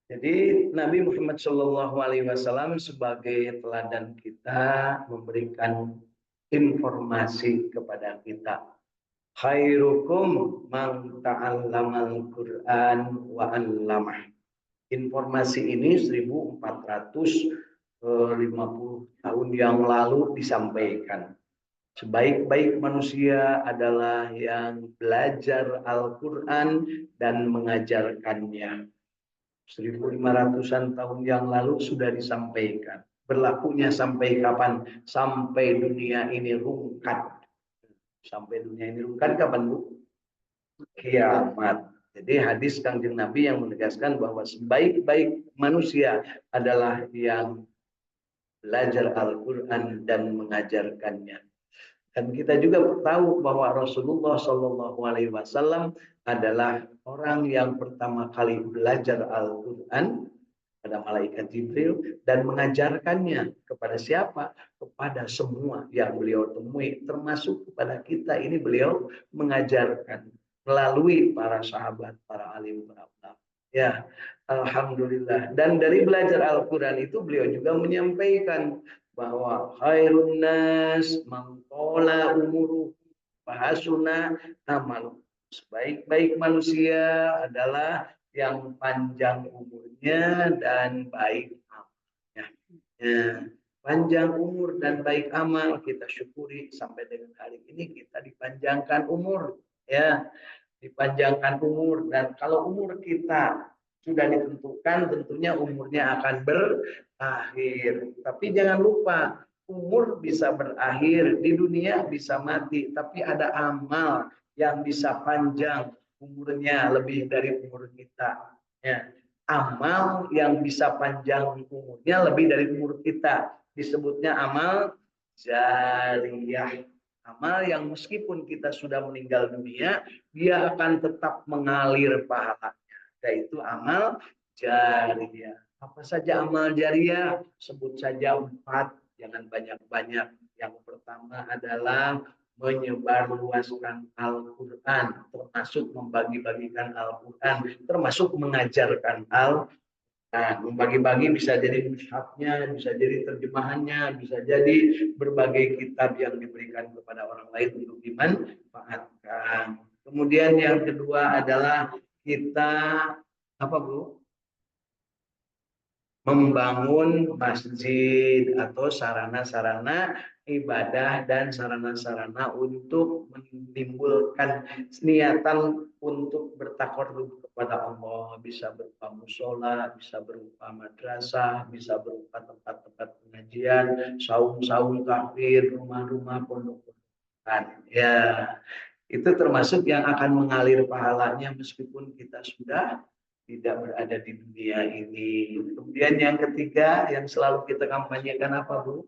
Jadi Nabi Muhammad SAW sebagai teladan kita memberikan informasi kepada kita. Khairukum man ta'allamal Qur'an wa 'allamah. Informasi ini 1450 tahun yang lalu disampaikan. Sebaik-baik manusia adalah yang belajar Al-Quran dan mengajarkannya. 1500-an tahun yang lalu sudah disampaikan. Berlakunya sampai kapan? Sampai dunia ini rungkat. Sampai dunia ini rungkat kapan, Bu? Kiamat. Jadi hadis Kangjeng Nabi yang menegaskan bahwa sebaik-baik manusia adalah yang belajar Al-Quran dan mengajarkannya. Dan kita juga tahu bahwa Rasulullah Shallallahu Alaihi Wasallam adalah orang yang pertama kali belajar Al-Quran pada malaikat Jibril dan mengajarkannya kepada siapa? Kepada semua yang beliau temui, termasuk kepada kita ini beliau mengajarkan melalui para sahabat, para alim, para ulama. Ya, alhamdulillah. Dan dari belajar Al-Quran itu beliau juga menyampaikan bahwa khairun nas man qala umuru bahasuna amal. Sebaik-baik manusia adalah yang panjang umurnya dan baik amalnya. Ya, panjang umur dan baik amal kita syukuri sampai dengan hari ini kita dipanjangkan umur, ya, dipanjangkan umur. Dan kalau umur kita sudah ditentukan, tentunya umurnya akan berakhir. Tapi jangan lupa, umur bisa berakhir, di dunia bisa mati, tapi ada amal yang bisa panjang umurnya lebih dari umur kita. Ya. Amal yang bisa panjang umurnya lebih dari umur kita. Disebutnya amal jariyah. Amal yang meskipun kita sudah meninggal dunia, dia akan tetap mengalir pahalanya, yaitu amal jariyah. Apa saja amal jariyah? Sebut saja 4, jangan banyak-banyak. Yang pertama adalah menyebarluaskan Al-Quran, termasuk membagi-bagikan Al-Quran, termasuk mengajarkan Al-Quran. Nah, membagi-bagi bisa jadi mushafnya, bisa jadi terjemahannya, bisa jadi berbagai kitab yang diberikan kepada orang lain untuk dimanfaatkan. Kemudian yang kedua adalah kita apa, Bu? Membangun masjid atau sarana-sarana ibadah dan sarana-sarana untuk menimbulkan niatan untuk bertakarrub kepada Allah, bisa berupa musola, bisa berupa madrasah, bisa berupa tempat-tempat pengajian, saung-saung kafir, rumah-rumah pondok-pondokan. Ya, itu termasuk yang akan mengalir pahalanya meskipun kita sudah tidak berada di dunia ini. Kemudian yang ketiga yang selalu kita kampanyekan apa, Bu?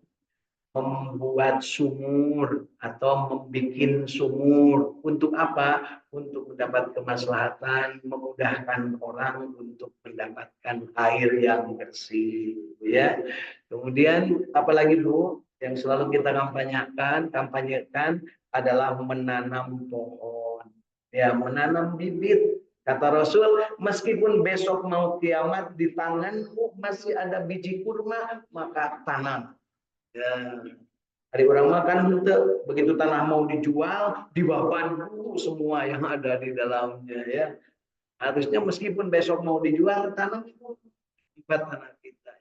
Membuat sumur atau membuat sumur. Untuk apa? Untuk mendapat kemaslahatan, memudahkan orang untuk mendapatkan air yang bersih, ya. Kemudian apalagi, Bu, yang selalu kita kampanyekan adalah menanam pohon. Ya, menanam bibit. Kata Rasul, meskipun besok mau kiamat di tanganmu masih ada biji kurma, maka tanam. Ya. Hari orang makan begitu tanah mau dijual, dibaban dulu semua yang ada di dalamnya, ya. Harusnya meskipun besok mau dijual, tanam itu buat tanah kita.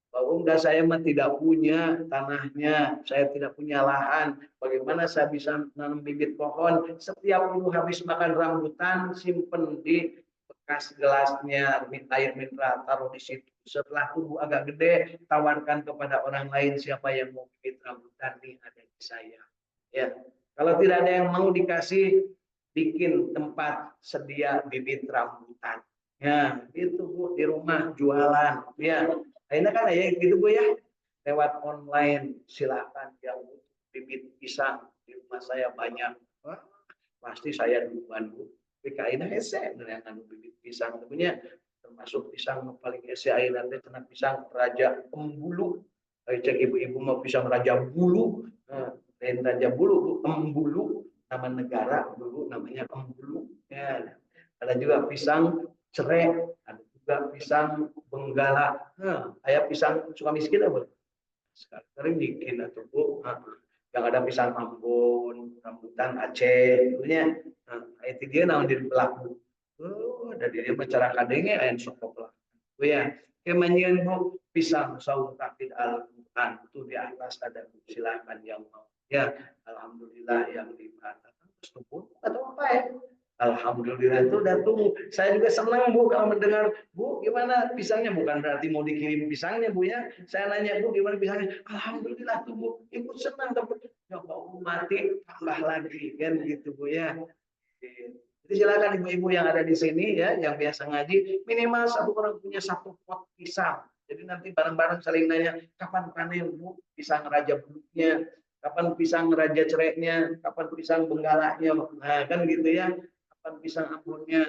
Bahwa enggak, saya mah tidak punya tanahnya, saya tidak punya lahan. Bagaimana saya bisa nanam bibit pohon? Setiap ibu habis makan rambutan, simpen di bekas gelasnya air mineral, taruh di situ. Setelah tumbuh agak gede, tawarkan kepada orang lain, siapa yang mau bibit rambutan nih, ada di saya. Ya, kalau tidak ada yang mau dikasih, bikin tempat sedia bibit rambutan. Ya, itu, Bu, di rumah jualan. Ya, akhirnya kan ya gitu, Bu, ya. Lewat online silakan yang bibit pisang di rumah saya banyak. Wah, pasti saya duluan, Bu. PKI hese yang anu bibit pisang tentunya termasuk pisang paling hese ayeuna teh cenah pisang raja embulu. Cek ibu-ibu mau pisang raja bulu. Nah, lain raja bulu, Bu, embulu, nama negara dulu namanya embulu. Ya. Ada juga pisang cerai, ada juga pisang benggala. Ayah pisang suka miskin apa? Sekarang bikin atau Bu. Yang ada pisang Ambon, rambutan Aceh, itunya. Itu dia naon di pelaku. Ada dia masyarakat denge aya sokop lah. Bu ya, kemanyian Bu pisang saung takdir Al-Quran itu di atas ada Bu. Silakan yang mau. Ya, alhamdulillah yang dibatalkan terus atau apa ya? Alhamdulillah itu udah tuh. Saya juga senang Bu kalau mendengar, Bu gimana pisangnya, bukan berarti mau dikirim pisangnya Bu ya. Saya nanya, Bu gimana pisangnya? Alhamdulillah tuh Bu. Ibu senang dapat. Ya Allah mati tambah lagi kan gitu Bu ya. Jadi silakan ibu-ibu yang ada di sini ya, yang biasa ngaji, minimal satu orang punya satu pot pisang. Jadi nanti bareng-bareng saling nanya, kapan panen Bu pisang raja bulutnya, kapan pisang raja cereknya, kapan pisang benggalanya, nah kan gitu ya. Kapan pisang ambonnya,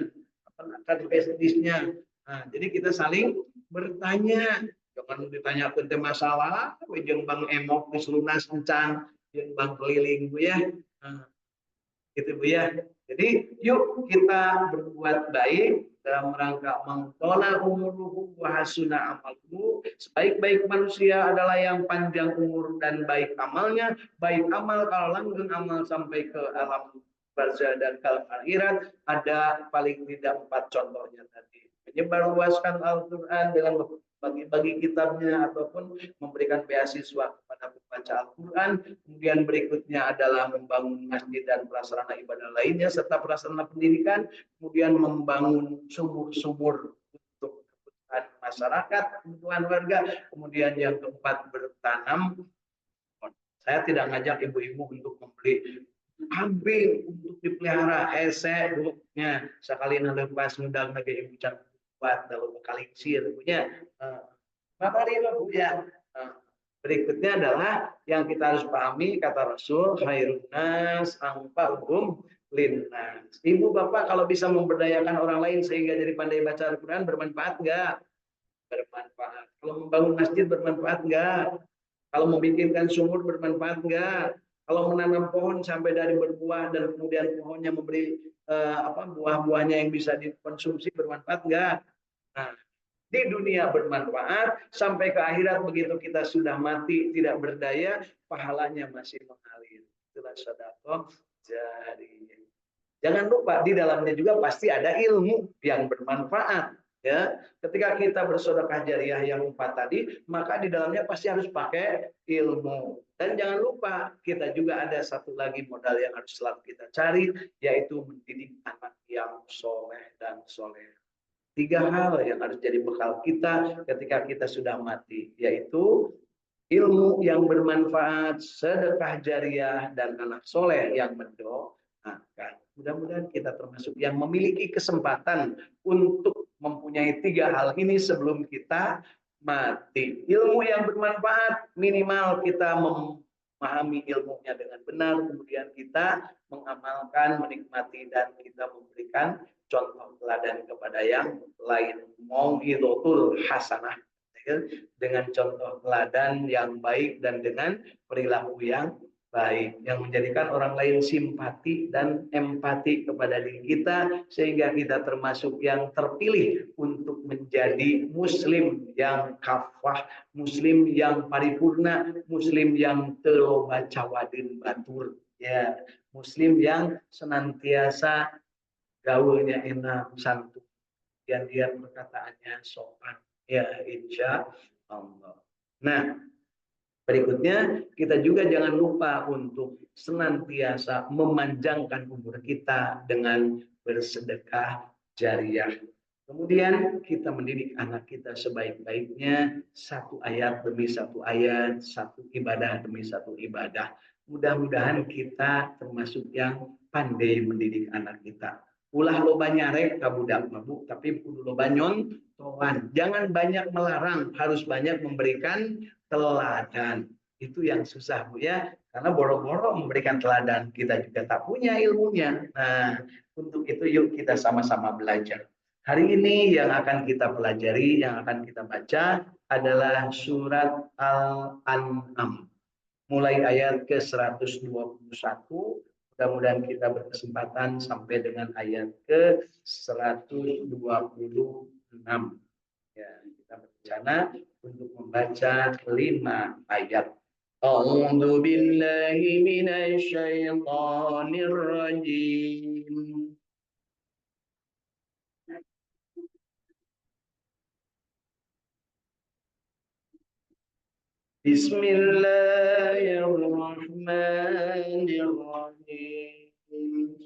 kapan akan pestisnya. Nah, jadi kita saling bertanya. Jangan ditanya tentang masalah, jeung Bang Emok geus lunas encan, jeung Bang Keliling Bu ya. Nah, gitu Bu ya. Jadi yuk kita berbuat baik dalam rangka mengtolak umuruhu wa hasuna amalku. Sebaik-baik manusia adalah yang panjang umur dan baik amalnya. Baik amal kalau langgeng amal sampai ke alam barzah dan kalam akhirat, ada paling tidak 4 contohnya tadi. Menyebarluaskan Al-Quran dengan bagi-bagi kitabnya ataupun memberikan beasiswa kepada pembaca Al-Quran. Kemudian berikutnya adalah membangun masjid dan prasarana ibadah lainnya serta prasarana pendidikan. Kemudian membangun sumur-sumur untuk kebutuhan masyarakat, kebutuhan warga. Kemudian yang keempat bertanam. Saya tidak ngajak ibu-ibu untuk membeli kambing untuk dipelihara, buluknya sekali lepas ngundang lagi ibu can buat dalam kalingsir punya materi Bu ya. Berikutnya adalah yang kita harus pahami kata Rasul, khairun nas anfa'uhum linnas. Ibu bapak kalau bisa memberdayakan orang lain sehingga jadi pandai baca Al-Quran, bermanfaat enggak? Bermanfaat. Kalau membangun masjid bermanfaat enggak? Kalau membikinkan sumur bermanfaat enggak? Kalau menanam pohon sampai dari berbuah dan kemudian pohonnya memberi buah-buahnya yang bisa dikonsumsi bermanfaat enggak? Nah, di dunia bermanfaat, sampai ke akhirat begitu kita sudah mati tidak berdaya, pahalanya masih mengalir. Itulah sedekah jariyah. Jangan lupa di dalamnya juga pasti ada ilmu yang bermanfaat. Ya, ketika kita bersedekah jariah yang 4 tadi, maka di dalamnya pasti harus pakai ilmu. Dan jangan lupa kita juga ada satu lagi modal yang harus selalu kita cari, yaitu mendidik anak yang soleh dan soleh. 3 hal yang harus jadi bekal kita ketika kita sudah mati, yaitu ilmu yang bermanfaat, sedekah jariah, dan anak soleh yang mendoakan. Mudah-mudahan kita termasuk yang memiliki kesempatan untuk mempunyai 3 hal ini sebelum kita mati. Ilmu yang bermanfaat, minimal kita memahami ilmunya dengan benar, kemudian kita mengamalkan, menikmati, dan kita memberikan contoh teladan kepada yang lain. Mau'izatul hasanah, dengan contoh teladan yang baik dan dengan perilaku yang baik yang menjadikan orang lain simpati dan empati kepada diri kita sehingga kita termasuk yang terpilih untuk menjadi muslim yang kafah, muslim yang paripurna, muslim yang teu baca wadin batur ya, muslim yang senantiasa gaulnya enak santun dan dia perkataannya sopan ya insya Allah. Nah, berikutnya kita juga jangan lupa untuk senantiasa memanjangkan umur kita dengan bersedekah jariah. Kemudian kita mendidik anak kita sebaik-baiknya, satu ayat demi satu ayat, satu ibadah demi satu ibadah. Mudah-mudahan kita termasuk yang pandai mendidik anak kita. Ulah loba nyarek ka budak mabuk, tapi kudu loba nyontohan. Jangan banyak melarang, harus banyak memberikan teladan. Itu yang susah Bu ya, karena boro-boro memberikan teladan, kita juga tak punya ilmunya. Nah, untuk itu yuk kita sama-sama belajar. Hari ini yang akan kita pelajari, yang akan kita baca adalah surat Al-An'am. Mulai ayat ke-121, mudah-mudahan kita berkesempatan sampai dengan ayat ke-126. berencana untuk membaca 5 ayat. A'udzu billahi minasy syaithanir rajim. Bismillahirrahmanirrahim.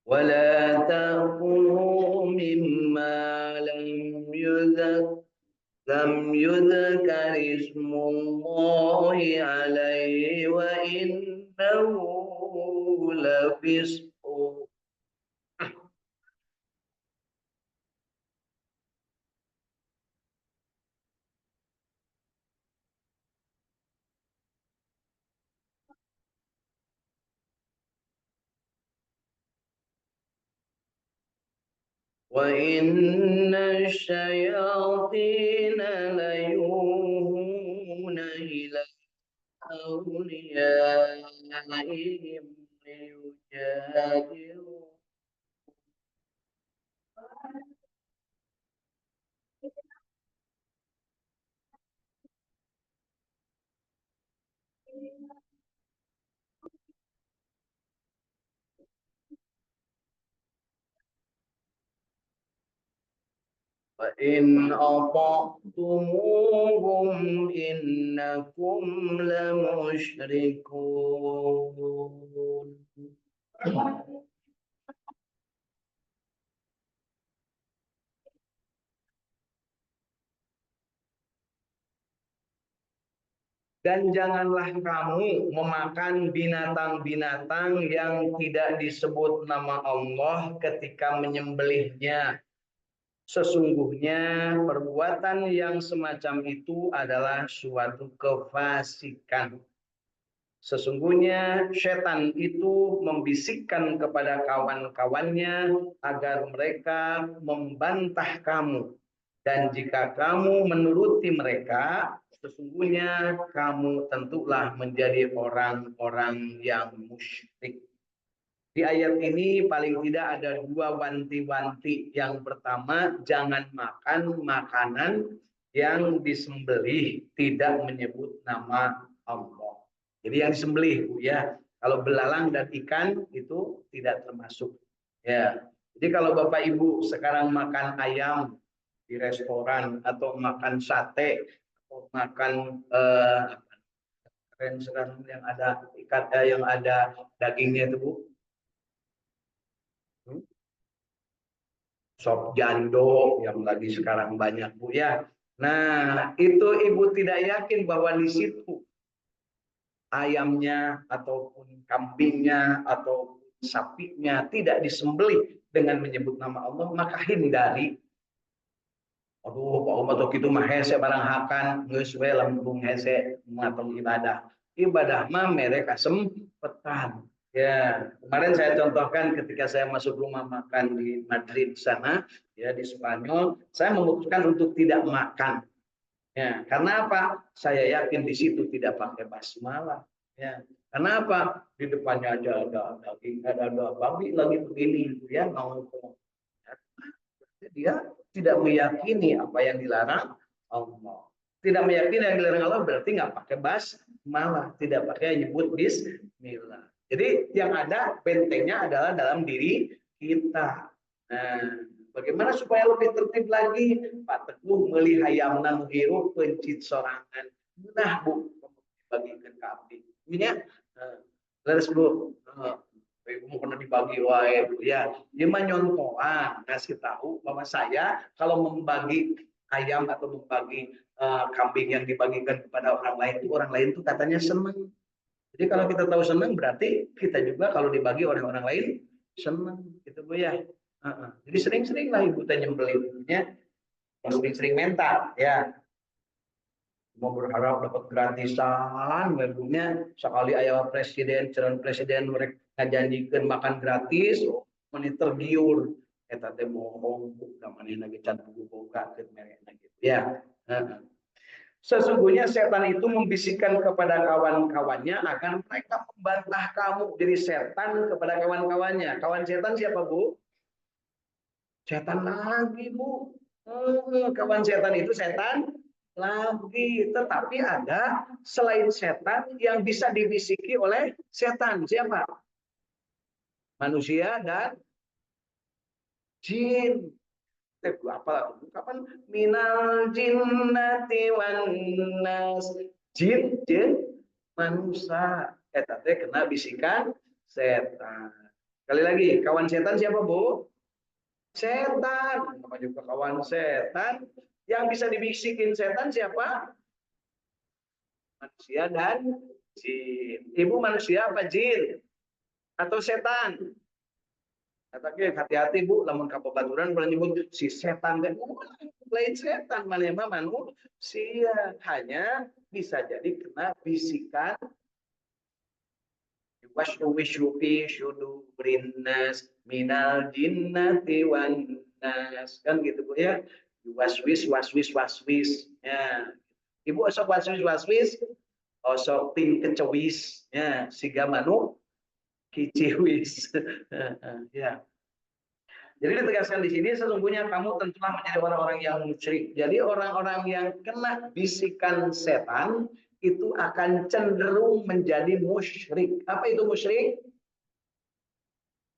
ولا تأكلوا مما لم يذكر اسم الله عليه وإنه لفسق. وإن الشياطين ليوحون إلى أوليائهم ليجادلوا. وإن أطعتموهم إنكم لمشركون. Dan janganlah kamu memakan binatang-binatang yang tidak disebut nama Allah ketika menyembelihnya. Sesungguhnya perbuatan yang semacam itu adalah suatu kefasikan. Sesungguhnya setan itu membisikkan kepada kawan-kawannya agar mereka membantah kamu. Dan jika kamu menuruti mereka, sesungguhnya kamu tentulah menjadi orang-orang yang musyrik. Di ayat ini paling tidak ada 2 wanti-wanti. Yang pertama, jangan makan makanan yang disembelih tidak menyebut nama Allah. Jadi yang disembelih, ya. Kalau belalang dan ikan itu tidak termasuk. Ya. Jadi kalau Bapak Ibu sekarang makan ayam di restoran atau makan sate atau makan sekarang yang ada ikan yang ada dagingnya itu Bu. Sop jando yang lagi sekarang banyak Bu ya. Nah, itu Ibu tidak yakin bahwa di situ ayamnya ataupun kambingnya atau sapinya tidak disembelih dengan menyebut nama Allah, maka hindari. Aduh, Pak Umar tuh gitu mah hese barang hakan geus we lembung hese mateng ibadah. Ibadah mah mereka sempetan. Ya, kemarin saya contohkan ketika saya masuk rumah makan di Madrid sana, ya di Spanyol, saya memutuskan untuk tidak makan. Ya, karena apa? Saya yakin di situ tidak pakai basmalah. Ya, karena apa? Di depannya aja ada daging, ada babi lagi begini, ya mau dia tidak meyakini apa yang dilarang Allah. Tidak meyakini yang dilarang Allah berarti nggak pakai basmalah, tidak pakai nyebut bismillah. Jadi yang ada bentengnya adalah dalam diri kita. Nah, bagaimana supaya lebih tertib lagi? Pak Teguh meli hayamna hirup pencit sorangan. Nah, Bu, bagikan kambing. Ini ya, terus Bu, Ibu pernah dibagi wae ya. Dia mah nyontohan ngasih tahu bahwa saya kalau membagi ayam atau membagi kambing yang dibagikan kepada orang lain itu orang lain itu katanya senang. Jadi kalau kita tahu senang berarti kita juga kalau dibagi oleh orang lain senang gitu Bu ya. Jadi sering-sering lah ibu tanya nyembelihnya, sering-sering mental ya. Mau berharap dapat gratisan, ibunya sekali ayah presiden, calon presiden mereka ngajanjikeun makan gratis, meni tergiur. Eta teh bohong, da manehna ge can boga keur mereka gitu ya. Sesungguhnya setan itu membisikkan kepada kawan-kawannya agar mereka membantah kamu. Jadi setan kepada kawan-kawannya. Kawan setan siapa, Bu? Setan lagi, Bu. Kawan setan itu setan lagi. Tetapi ada selain setan yang bisa dibisiki oleh setan. Siapa? Manusia dan jin. Apa kapan minal jinnati wan nas, jin manusia teh kena bisikan setan. Kali lagi, kawan setan siapa, Bu? Setan. Nama juga kawan setan. Yang bisa dibisikin setan siapa? Manusia dan jin. Ibu manusia apa jin? Atau setan? Katakan hati-hati Bu, lamun kapabaturan pernah nyebut si setan dan lain setan mana manusia, hanya bisa jadi kena bisikan wasyuwishufi syudu berinnas minal jinnati wan nas, kan gitu Bu ya. Waswis waswis waswis ya. Ibu osok waswis waswis osok ting kecewis ya, siga manu kiciwis ya. Jadi ditegaskan di sini sesungguhnya kamu tentulah menjadi orang-orang yang musyrik. Jadi orang-orang yang kena bisikan setan itu akan cenderung menjadi musyrik. Apa itu musyrik?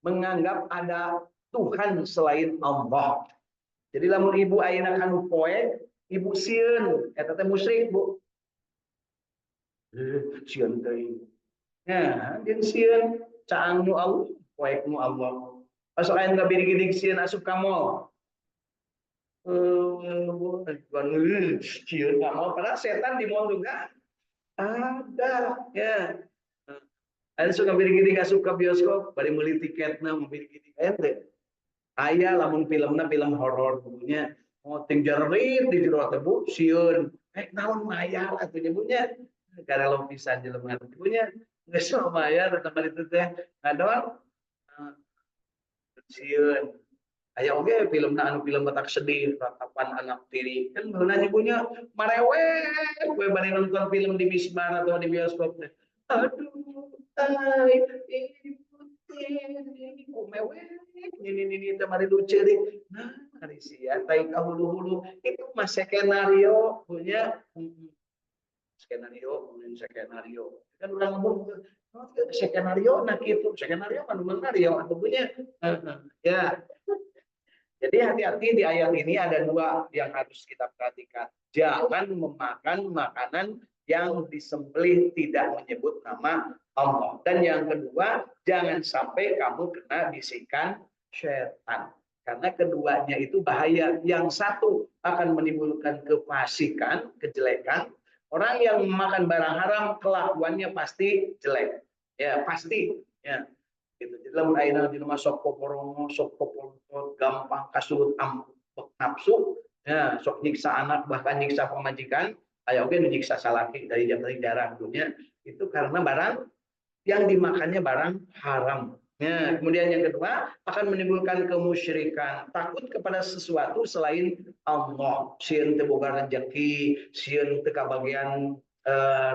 Menganggap ada Tuhan selain Allah. Jadi lamun ibu ayeuna kanu poe, ibu sieun, eta teh musyrik, Bu. Sieun teuing. Ya, jeung sieun caang nu Allah, poek nu Allah. Masuk ayeuna ngabiri-girig sieun asup ka mall. Cium nggak mau, padahal setan di mall juga ada ya. Ada suka biri-biri nggak suka bioskop, bari beli tiketnya mau biri-biri ente. Ayah lamun filmnya film horor punya, mau tingjarit di jero tebu siun, naon mayar atau nyebutnya, karena lo bisa jelema punya, nggak sama mayar tetap itu teh, ngadon siun. Aya oge film anu film batak sedih ratapan anak tiri kan beunanya punya marewek gue bari nonton film di Misbar atau di bioskop teh aduh ay ibu tiri kumewek ini teh mari lucu deh nah hari sia tai kahulu-hulu itu mah skenario punya skenario kan udah ngomong skenario nah gitu skenario kan skenario atau punya ya. Jadi hati-hati di ayat ini ada dua yang harus kita perhatikan. Jangan memakan makanan yang disembelih tidak menyebut nama Allah. Dan yang kedua, jangan sampai kamu kena bisikan syaitan. Karena keduanya itu bahaya. Yang satu akan menimbulkan kefasikan, kejelekan. Orang yang memakan barang haram, kelakuannya pasti jelek. Ya, pasti. Ya, gitu. Jadi lamun ayeuna di rumah sok poporongo, sok poporot, gampang kasulut ambek nafsu, ya sok nyiksa anak bahkan nyiksa pemajikan, aya oge nu nyiksa salaki dari jarang dunia itu karena barang yang dimakannya barang haram. Ya, kemudian yang kedua akan menimbulkan kemusyrikan, takut kepada sesuatu selain Allah. Sieun teu boga rezeki, sieun teu kabagian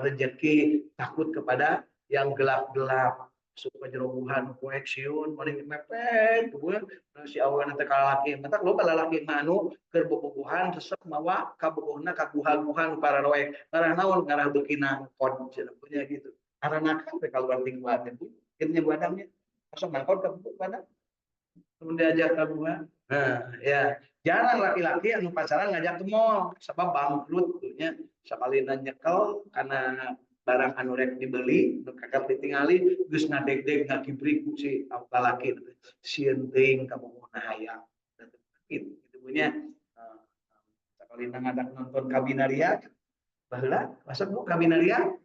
rezeki, takut kepada yang gelap-gelap suka jerobuhan poek siun mending mepet kemudian si awan teh laki mentak lo lalaki manu keur bobogohan resep mawa kabogohna kaguha-guhan para roek ngarah naon ngarah beukina kod punya gitu karena kan teh kaluar ting buat itu kitu nya buadangnya masuk nangkot ka buadang kemudian diajak ka bunga nah ya jarang laki-laki yang pacaran ngajak ke mall sebab bangkrut nya sakalina nyekel karena barang anu rek dibeli nu kakak ditingali geus ngadeg-deg ngakibrik ku si lalaki sieun teuing ka bogohna hayang gitu punya sakalina ngadak nonton Kabinaria baheula masuk Bu Kabinaria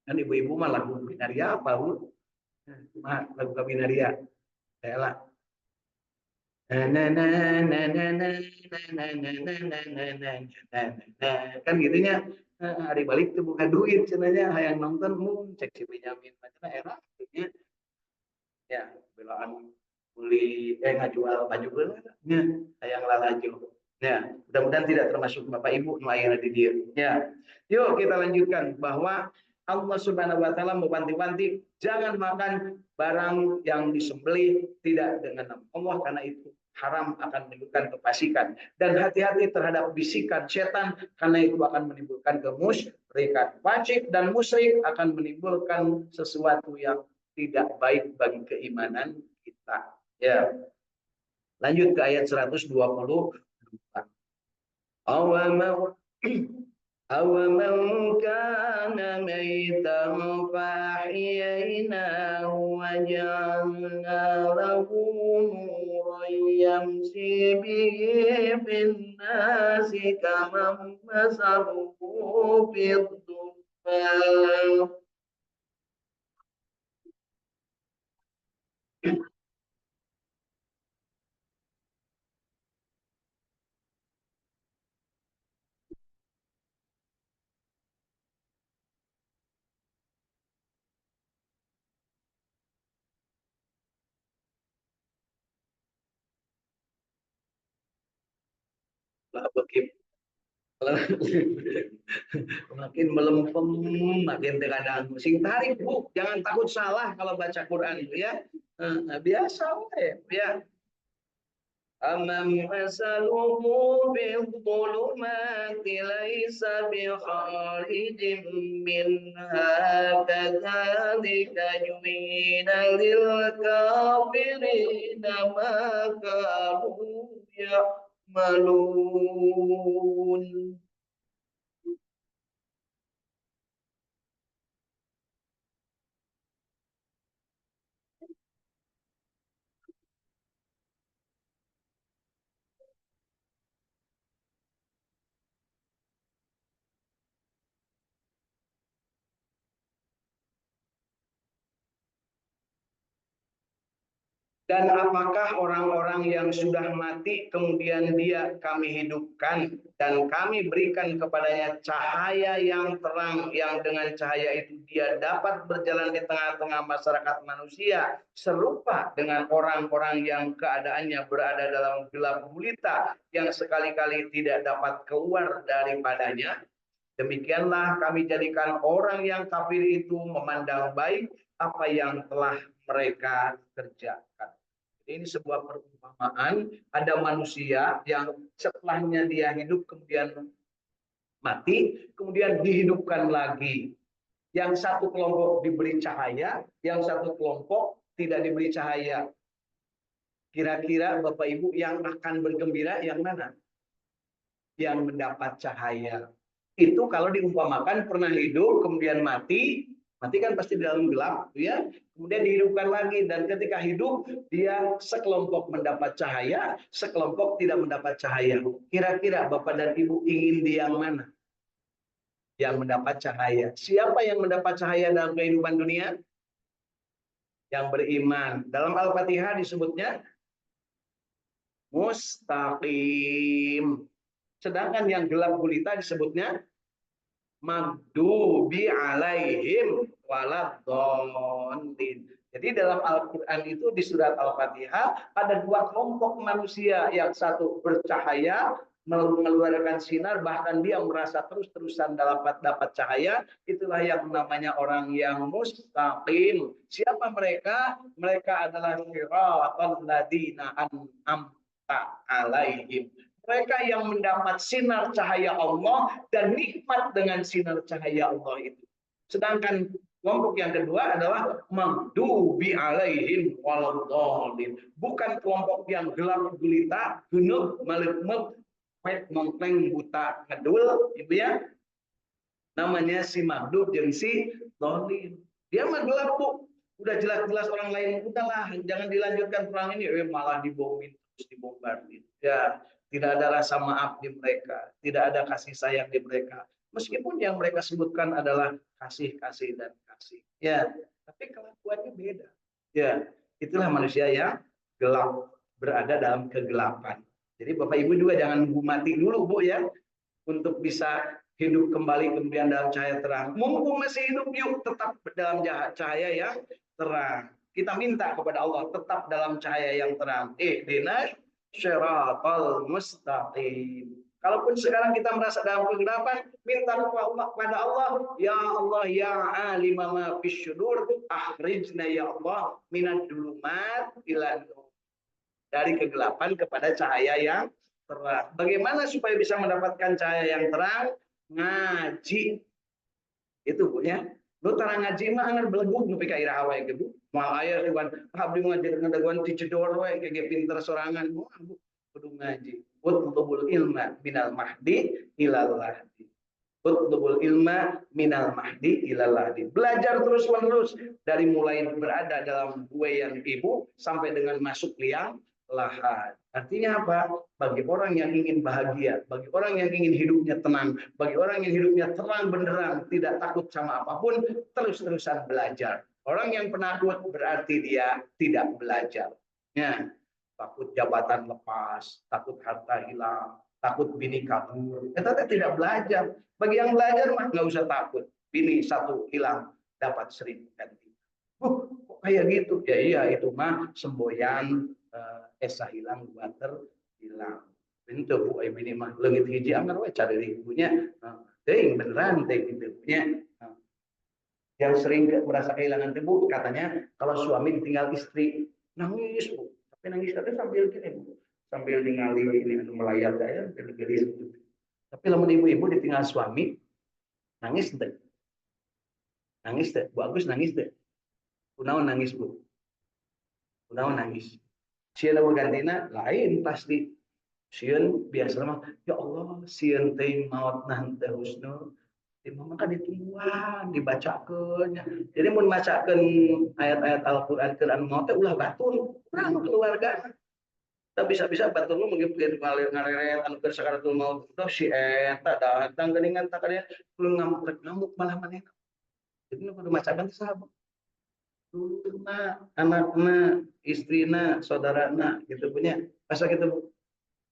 kan ibu-ibu mah lagu Kabinaria apa Bu mah lagu Kabinaria saya lah kan gitunya hari balik tuh buka duit cenanya hayang nonton cek si Benyamin macam era gitu ya belaan beli ngajual baju beulanya hayang lalaju Ya, mudah-mudahan tidak termasuk Bapak Ibu nelayan di dia. Ya. Yuk kita lanjutkan bahwa Allah Subhanahu wa taala mewanti-wanti jangan makan barang yang disembelih tidak dengan nama Allah karena itu haram akan menimbulkan kefasikan dan hati-hati terhadap bisikan setan karena itu akan menimbulkan kemusyrikan. Wajib dan musyrik akan menimbulkan sesuatu yang tidak baik bagi keimanan kita. Ya. Lanjut ke ayat 120. أومن أومن كان ميتا فأحييناه وجعلنا له نورا يمشي به في الناس كمن مثله في الظلمات makin melempem, makin terkadang sing tarik bu, jangan takut salah kalau baca Quran itu ya. Biasa ya. أمن مثله بالظلمات ليس بخارج منها كذلك زين للكافرين ما كانوا يعملون. Dan apakah orang-orang yang sudah mati kemudian kami hidupkan dan kami berikan kepadanya cahaya yang terang yang dengan cahaya itu dia dapat berjalan di tengah-tengah masyarakat manusia serupa dengan orang-orang yang keadaannya berada dalam gelap gulita yang sekali-kali tidak dapat keluar daripadanya. Demikianlah kami jadikan orang yang kafir itu memandang baik apa yang telah mereka kerjakan. Ini sebuah perumpamaan, ada manusia yang setelahnya dia hidup kemudian mati, kemudian dihidupkan lagi. Yang satu kelompok diberi cahaya, yang satu kelompok tidak diberi cahaya. Kira-kira Bapak Ibu yang akan bergembira yang mana? Yang mendapat cahaya. Itu kalau diumpamakan pernah hidup kemudian mati, mati kan pasti di dalam gelap, ya. Kemudian dihidupkan lagi dan ketika hidup dia sekelompok mendapat cahaya, sekelompok tidak mendapat cahaya. Kira-kira Bapak dan Ibu ingin di yang mana? Yang mendapat cahaya. Siapa yang mendapat cahaya dalam kehidupan dunia? Yang beriman. Dalam Al-Fatihah disebutnya mustaqim. Sedangkan yang gelap gulita disebutnya maghdubi alaihim waladdallin. Jadi dalam Al-Quran itu di surat Al-Fatihah ada dua kelompok manusia. Yang satu bercahaya, mengeluarkan sinar, bahkan dia merasa terus-terusan dapat cahaya. Itulah yang namanya orang yang mustaqim. Siapa mereka? Mereka adalah siratal ladzina an'amta alaihim. Mereka yang mendapat sinar cahaya Allah dan nikmat dengan sinar cahaya Allah itu. Sedangkan kelompok yang kedua adalah maghdubi alaihim waladdallin. Bukan kelompok yang gelap gulita, gunung, malek-mek, mengkleng buta ngedul, itu ya. Namanya si maghdub jeung si dhalin. Dia mah gelap, Bu. Udah jelas-jelas orang lain, udahlah, jangan dilanjutkan perang ini, malah dibombin terus dibombardir. Ya, tidak ada rasa maaf di mereka, tidak ada kasih sayang di mereka. Meskipun yang mereka sebutkan adalah kasih dan kasih. Ya, tapi kelakuannya beda. Ya, itulah manusia yang gelap, berada dalam kegelapan. Jadi Bapak Ibu juga jangan nunggu mati dulu, Bu, ya, untuk bisa hidup kembali kemudian dalam cahaya terang. Mumpung masih hidup, yuk tetap dalam cahaya yang terang. Kita minta kepada Allah tetap dalam cahaya yang terang. Ihdinas syiratal mustaqim. Kalaupun sekarang kita merasa dalam kegelapan, minta kepada Allah, ya Allah ya alima ma fisyudur, akhrijna ya Allah minad dulumat ila nur. Dari kegelapan kepada cahaya yang terang. Bagaimana supaya bisa mendapatkan cahaya yang terang? Ngaji. Itu Bu ya. Lu tara ngaji mah anggar beleguk nepi ka iraha wae ge Bu. Moal aya tuan abdi ngajarkeun daguan ti jedor wae ge pinter sorangan. Moal Bu kudu ngaji. Utlubul ilma minal mahdi ilal lahdi. Utlubul ilma minal mahdi ilal lahdi. Belajar terus-menerus dari mulai berada dalam buayan ibu sampai dengan masuk liang lahat. Artinya apa? Bagi orang yang ingin bahagia, bagi orang yang ingin hidupnya tenang, bagi orang yang hidupnya terang benderang, tidak takut sama apapun, terus-terusan belajar. Orang yang penakut berarti dia tidak belajar. Ya, takut jabatan lepas, takut harta hilang, takut bini kabur. Kita tidak belajar. Bagi yang belajar mah nggak usah takut. Bini satu hilang dapat 1000 ganti. Kok kayak gitu? Ya iya itu mah semboyan esa hilang water hilang. Itu Bu bini mah leungit hiji anggar we cari ibunya. Teuing beneran teh gitu punya. Yang sering merasa kehilangan Bu katanya kalau suami ditinggal istri nangis Bu. Tapi nangis tapi sambil gini Bu. Sambil ningali ini melayar saya geli-geli. Tapi lamun ibu-ibu ditinggal suami nangis teh. Nangis teh. Bu Agus nangis teh. Kunaon nangis Bu? Kunaon nangis? Sieun gantina lain pasti. Sieun biasa mah ya Allah sieun teh maot teh husnul. Maka ditungguan dibacakeun. Jadi mun macakeun ayat-ayat Al-Qur'an keur anu maot teh ulah batur urang keluarga. Tapi bisa-bisa batur nu mungkin ngalir-ngalir anu keur sakaratul maut teh si eta datang geuningan tak kadieu ngamuk malah manehna. Jadi nu kudu macakeun teh saha? Dulurna, anakna, istrina, saudarana gitu punya. Asa kitu Bu.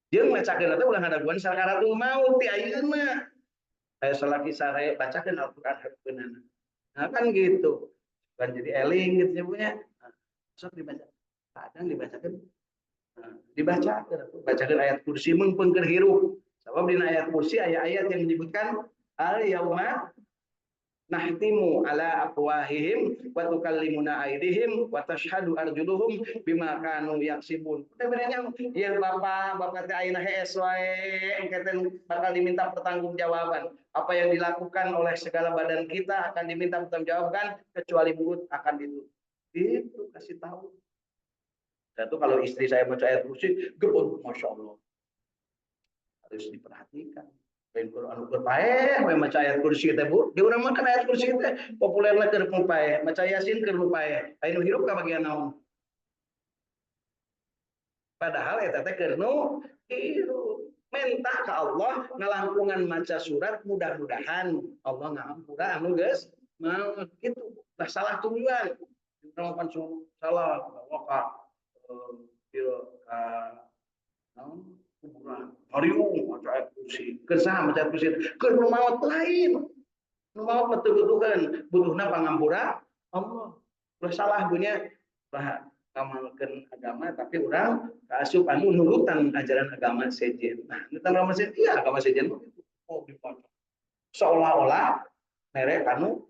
Jeung macakeun teh ulah ngadaguan sakaratul maut ti ayeuna. Aya salaki sare bacakeun Al-Qur'an hareupeunana. Nah kan gitu. Kan jadi eling gitu punya. Sok dibaca. Kadang dibacakeun. Bacakeun ayat kursi mun peunger hirup. Sabab dina ayat kursi aya ayat yang menyebutkan al yauma nahtimu ala afwahihim wa tukallimuna aydihim wa tashhadu arjuluhum bima kanu yaksibun. Sebenarnya ya bapak teh ayeuna hees wae engketen bakal diminta pertanggungjawaban. Apa yang dilakukan oleh segala badan kita akan diminta pertanggungjawaban kecuali mulut akan ditutup. Itu kasih tahu. Itu kalau istri saya baca ayat kursi, gebon, masya Allah, harus diperhatikan. Lain Quran berpaeh, maca ayat kursi teh Bu. Di urang makan ayat kursi teh populerna keur paeh, maca Yasin keur paeh. Anu hirup ka bagian naon? Padahal eta teh keur nu hirup. Minta ke Allah ngalangkungan maca surat mudah-mudahan Allah ngampura anu geus mau gitu. Lah salah tujuan. Urang pan salah waka kuburan. Hariung maca ayat kursi. Kersah maca ayat kursi. Keur nu maot lain. Nu maot betul-betulan butuhna pangampura Allah. Ulah salah punya ngamalkeun agama tapi urang kaasup anu nurutan ajaran agama sejen. Nah, nurutan agama sejen iya agama sejen oh dipaca. Seolah-olah merek anu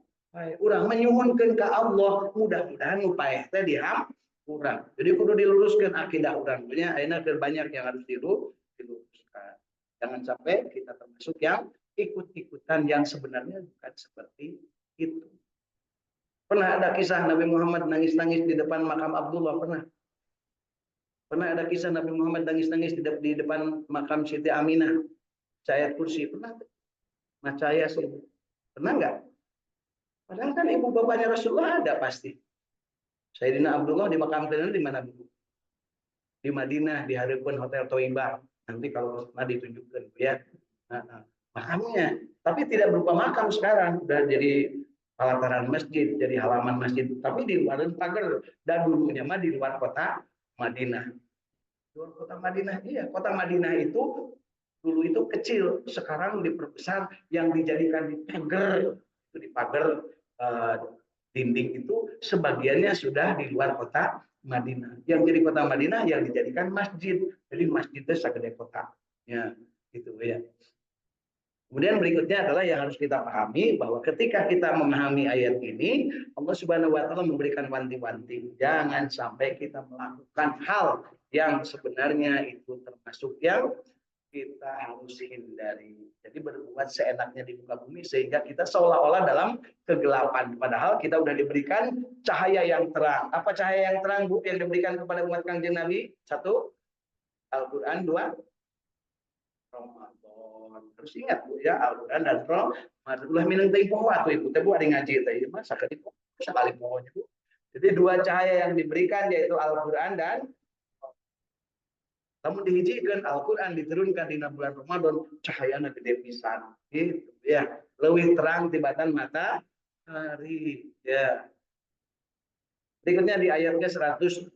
urang menyuhunkeun ka Allah mudah-mudahan nu paeh teh diham kurang. Jadi kudu diluruskan akidah orang. Punya akhirnya banyak yang harus diluruskan. Jangan sampai kita termasuk yang ikut-ikutan yang sebenarnya bukan seperti itu. Pernah ada kisah Nabi Muhammad nangis-nangis di depan makam Abdullah, pernah? Pernah ada kisah Nabi Muhammad nangis-nangis di depan makam Siti Aminah. Ayat kursi, pernah? Macaya sih. Pernah nggak? Padahal kan ibu bapaknya Rasulullah ada pasti. Sayyidina Abdullah dimakamkan di mana Bu? Di Madinah, di Haripun Hotel Toibah. Nanti kalau pernah ditunjukkan ya. Makamnya, tapi tidak berupa makam sekarang, udah jadi pelataran masjid, jadi halaman masjid, tapi di luar pagar dan dulunya mah di luar kota Madinah. Luar kota Madinah, iya, kota Madinah itu dulu itu kecil, sekarang diperbesar yang dijadikan di pagar, itu di pagar dinding itu sebagiannya sudah di luar kota Madinah. Yang jadi kota Madinah yang dijadikan masjid. Jadi masjidnya segede kota. Ya, gitu ya. Kemudian berikutnya adalah yang harus kita pahami bahwa ketika kita memahami ayat ini, Allah Subhanahu wa taala memberikan wanti-wanti, jangan sampai kita melakukan hal yang sebenarnya itu termasuk yang kita harus hindari. Jadi berbuat seenaknya di muka bumi sehingga kita seolah-olah dalam kegelapan. Padahal kita sudah diberikan cahaya yang terang. Apa cahaya yang terang, Bu, yang diberikan kepada umat Kanjeng Nabi? Satu, Al-Quran. Dua, Ramadan. Harus ingat, Bu, ya, Al-Quran dan Ramadan. Ulah minang teh poho atuh Ibu teh Bu ada ngaji teh mah sakali poho sekali pohonya Bu. Jadi dua cahaya yang diberikan yaitu Al-Quran dan namun dihijikan Al-Quran diturunkan di bulan Ramadan cahayanya gede pisan gitu ya, lebih terang tibatan matahari ya. Berikutnya di ayatnya 123.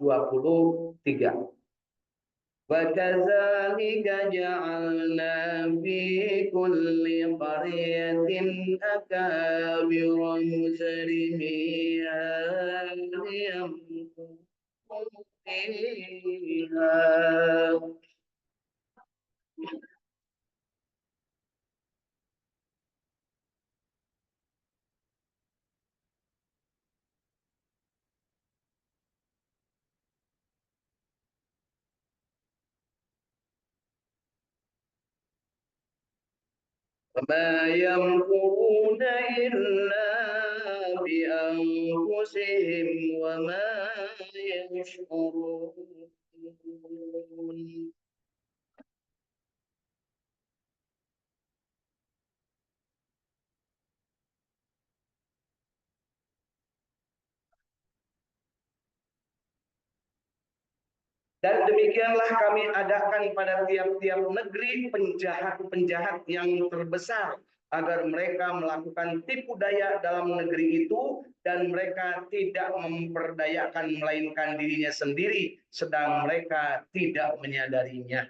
Wa kadzalika ja'alna fi kulli qaryatin akabira mujrimiha liyamkuru fiha. وما يمكرون إلا بأنفسهم وما يشعرون. Dan demikianlah kami adakan pada tiap-tiap negeri penjahat-penjahat yang terbesar agar mereka melakukan tipu daya dalam negeri itu dan mereka tidak memperdayakan melainkan dirinya sendiri sedang mereka tidak menyadarinya.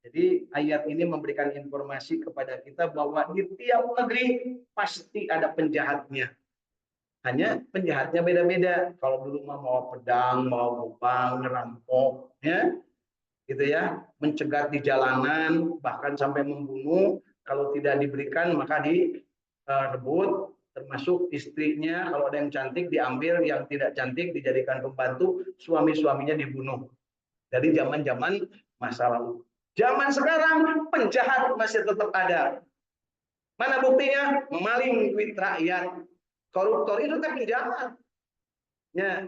Jadi ayat ini memberikan informasi kepada kita bahwa di tiap negeri pasti ada penjahatnya. Hanya penjahatnya beda-beda. Kalau dulu mau pedang, mau lubang, ngerampok, ya, gitu ya, mencegat di jalanan, bahkan sampai membunuh. Kalau tidak diberikan maka direbut, termasuk istrinya. Kalau ada yang cantik diambil, yang tidak cantik dijadikan pembantu, suami-suaminya dibunuh. Dari zaman-zaman masa lalu. Zaman sekarang penjahat masih tetap ada. Mana buktinya? Memaling duit rakyat. Koruptor itu kan penjahat. Ya,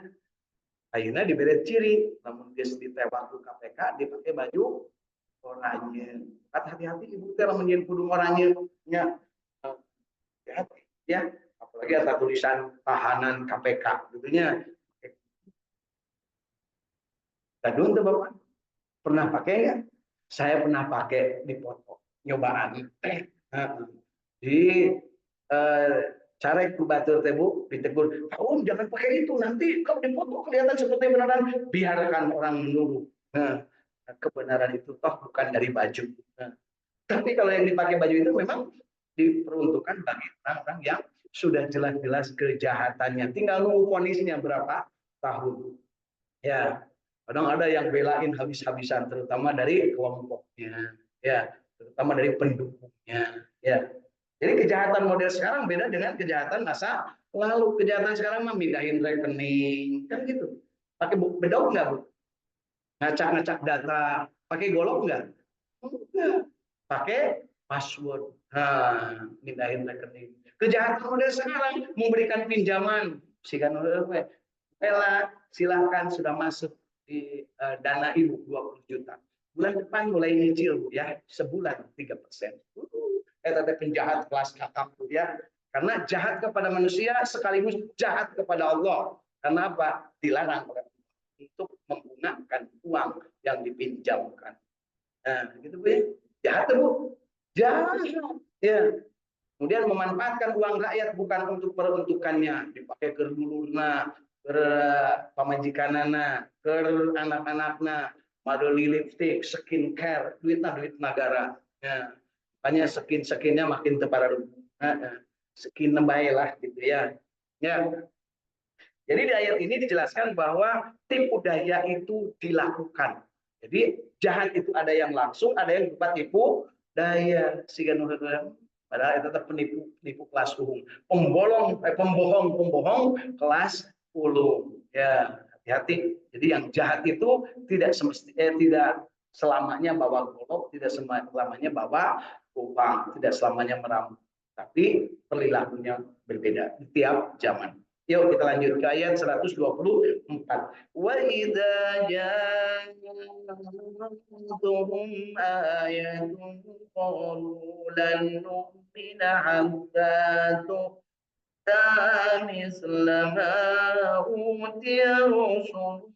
akhirnya diberi ciri, namun dia ditewak ke KPK, dipakai baju oranye. Hati-hati ibu teh menjadi kudu oranye. Ya, hati-hati ya. Apalagi ada tulisan tahanan KPK, gitunya. Kadung tuh Bapak pernah pakai ya? Saya pernah pakai di foto nyobaan. Di cara batur tebu ditegur, kamu jangan pakai itu nanti kalau di foto kelihatan seperti beneran. Biarkan orang menuduh. Nah, kebenaran itu toh bukan dari baju. Nah, tapi kalau yang dipakai baju itu memang diperuntukkan bagi orang-orang yang sudah jelas-jelas kejahatannya. Tinggal nunggu vonisnya berapa tahun. Ya, kadang ada yang belain habis-habisan, terutama dari kelompoknya, ya, terutama dari pendukungnya. Ya, jadi kejahatan model sekarang beda dengan kejahatan masa lalu. Kejahatan sekarang mah mindahin rekening, kan gitu. Pakai bedog nggak, Bu? Ngacak-ngacak data. Pakai golok nggak? Enggak. Pakai password. Nah, mindahin rekening. Kejahatan model sekarang memberikan pinjaman. Sikan silahkan sudah masuk di dana ibu 20 juta. Bulan depan mulai nyicil, Bu, ya. Sebulan 3%. Tete penjahat kelas kakap, ya, karena jahat kepada manusia sekaligus jahat kepada Allah. Karena apa? Dilarang oleh Allah untuk menggunakan uang yang dipinjamkan. Nah, gitu Bu ya. Jahat Bu. Jahat. Ya. Kemudian memanfaatkan uang rakyat bukan untuk peruntukannya, dipakai ke dulurna, ke pamajikanana, ke anak-anakna, madoli lipstick, skincare, duit negara. Ya. Makanya skin-skinnya makin teparah. Skin nembai lah gitu ya. Ya. Jadi di ayat ini dijelaskan bahwa tipu daya itu dilakukan. Jadi jahat itu ada yang langsung, ada yang berupa tipu daya. Padahal itu tetap penipu kelas ulung. Pembohong kelas ulung. Ya, hati-hati. Jadi yang jahat itu tidak selamanya bawa golok, tidak selamanya bawa uang, tidak selamanya merampok. Tapi perilakunya berbeda di tiap zaman. Yuk kita lanjut ke ayat 124. Wa idza ja'atuhum ayatun qalu lan nu'mina hatta tu'ta misla ma utiya rusulullah.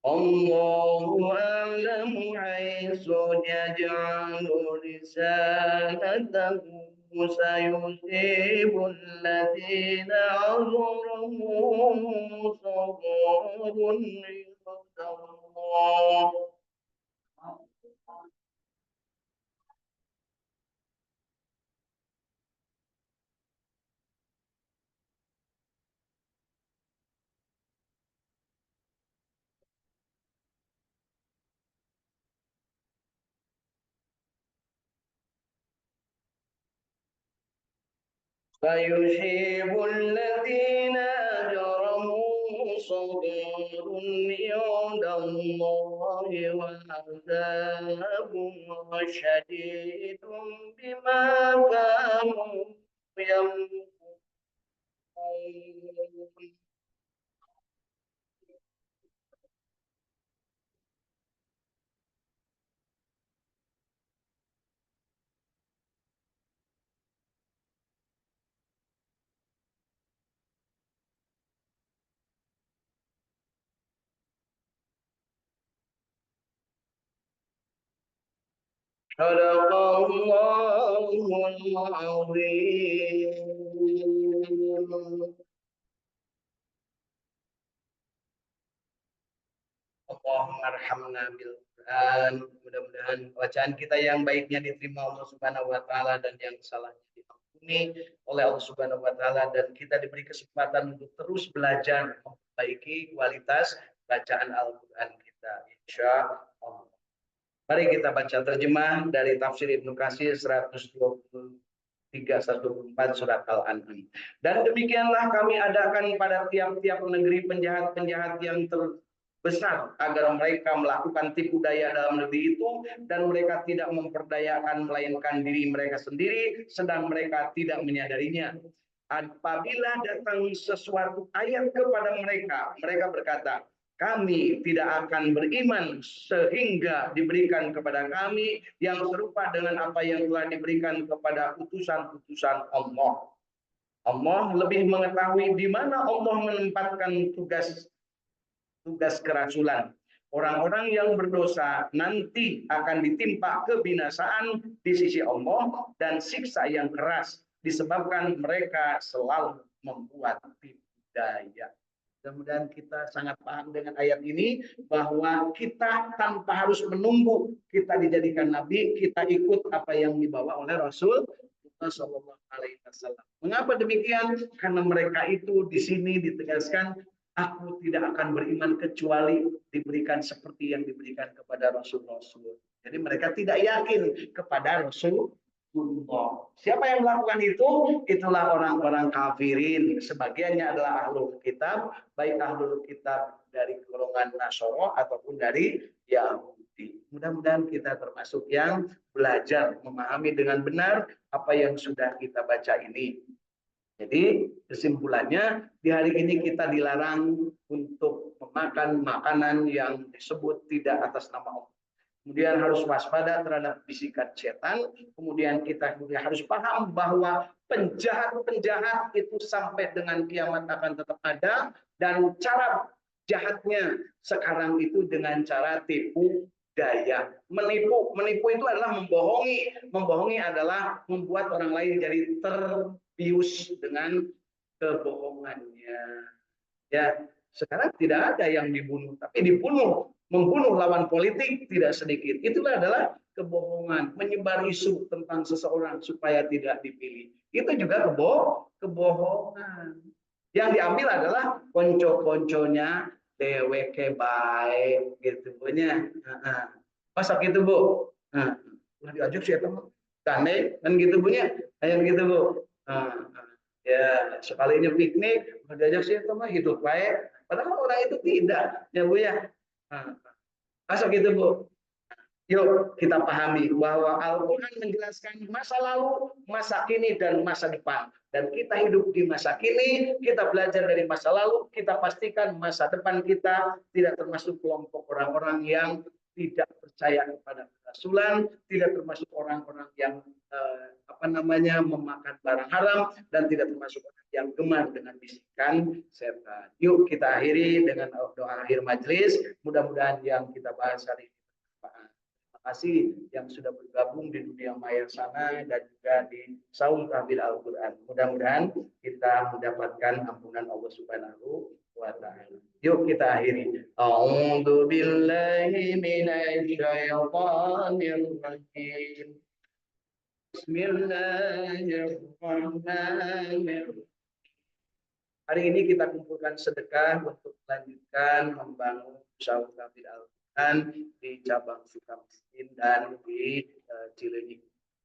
Allahu a'lamu haitsu yaj'alu risalatahu sayusibul ladzina azlamu sabrun indallah. فيصيب الذين أجرموا صغير عند الله وعذاب شديد بما كانوا يمكرون. صدق الله العظيم. Allahumma arhamna bil Quran. Mudah-mudahan bacaan kita yang baiknya diterima Allah Subhanahu wa taala dan yang salahnya diampuni oleh Allah Subhanahu wa taala, dan kita diberi kesempatan untuk terus belajar memperbaiki kualitas bacaan Al-Qur'an kita insyaallah. Mari kita baca terjemah dari tafsir Ibnu Katsir 123-124 surat Al-An'am. Dan demikianlah kami adakan pada tiap-tiap negeri penjahat-penjahat yang besar agar mereka melakukan tipu daya dalam negeri itu, dan mereka tidak memperdayakan melainkan diri mereka sendiri sedang mereka tidak menyadarinya. Apabila datang sesuatu ayat kepada mereka, mereka berkata, kami tidak akan beriman sehingga diberikan kepada kami yang serupa dengan apa yang telah diberikan kepada utusan-utusan Allah. Allah lebih mengetahui di mana Allah menempatkan tugas kerasulan. Orang-orang yang berdosa nanti akan ditimpa kebinasaan di sisi Allah dan siksa yang keras disebabkan mereka selalu membuat tipu daya. Mudah-mudahan kita sangat paham dengan ayat ini bahwa kita tanpa harus menunggu kita dijadikan nabi, kita ikut apa yang dibawa oleh Rasul Sallallahu Alaihi Wasallam. Mengapa demikian? Karena mereka itu di sini ditegaskan, aku tidak akan beriman kecuali diberikan seperti yang diberikan kepada Rasul-Rasul. Jadi mereka tidak yakin kepada Rasulullah. Siapa yang melakukan itu? Itulah orang-orang kafirin. Sebagiannya adalah ahlul kitab, baik ahlul kitab dari golongan Nasoro ataupun dari Yahudi. Mudah-mudahan kita termasuk yang belajar memahami dengan benar apa yang sudah kita baca ini. Jadi kesimpulannya, di hari ini kita dilarang untuk memakan makanan yang disebut tidak atas nama Allah. Kemudian harus waspada terhadap bisikan setan. Kemudian kita juga harus paham bahwa penjahat-penjahat itu sampai dengan kiamat akan tetap ada, dan cara jahatnya sekarang itu dengan cara tipu daya. Menipu itu adalah membohongi. Membohongi adalah membuat orang lain jadi terbius dengan kebohongannya. Ya, sekarang tidak ada yang dibunuh, tapi membunuh lawan politik tidak sedikit. Itulah adalah kebohongan, menyebar isu tentang seseorang supaya tidak dipilih. Itu juga kebohongan. Yang diambil adalah konco-konconya deweke baik gitu punya. Masa gitu Bu? Nah, diajak sih teman. Kane kan gitu punya, kayak gitu Bu. Ya sekalinya piknik diajak sih teman hidup baik. Padahal orang itu tidak, ya Bu ya. Masa gitu Bu? Yuk kita pahami bahwa Al-Quran menjelaskan masa lalu, masa kini, dan masa depan. Dan kita hidup di masa kini, kita belajar dari masa lalu, kita pastikan masa depan kita tidak termasuk kelompok orang-orang yang tidak percaya kepada Rasulan, tidak termasuk orang-orang yang memakan barang haram, dan tidak termasuk orang yang gemar dengan bisikan setan. Yuk kita akhiri dengan doa akhir majelis. Mudah-mudahan yang kita bahas hari ini bermanfaat. Kasih yang sudah bergabung di dunia maya sana dan juga di saum tahfidz Al-Quran. Mudah-mudahan kita mendapatkan ampunan Allah Subhanahu wa taala. Yuk kita akhiri. A'udzu billahi minasy syaithanir rajim. Bismillahirrahmanirrahim. Hari ini kita kumpulkan sedekah untuk melanjutkan membangun saum tahfidz Al-Quran di cabang Sukamiskin dan di Cileunyi.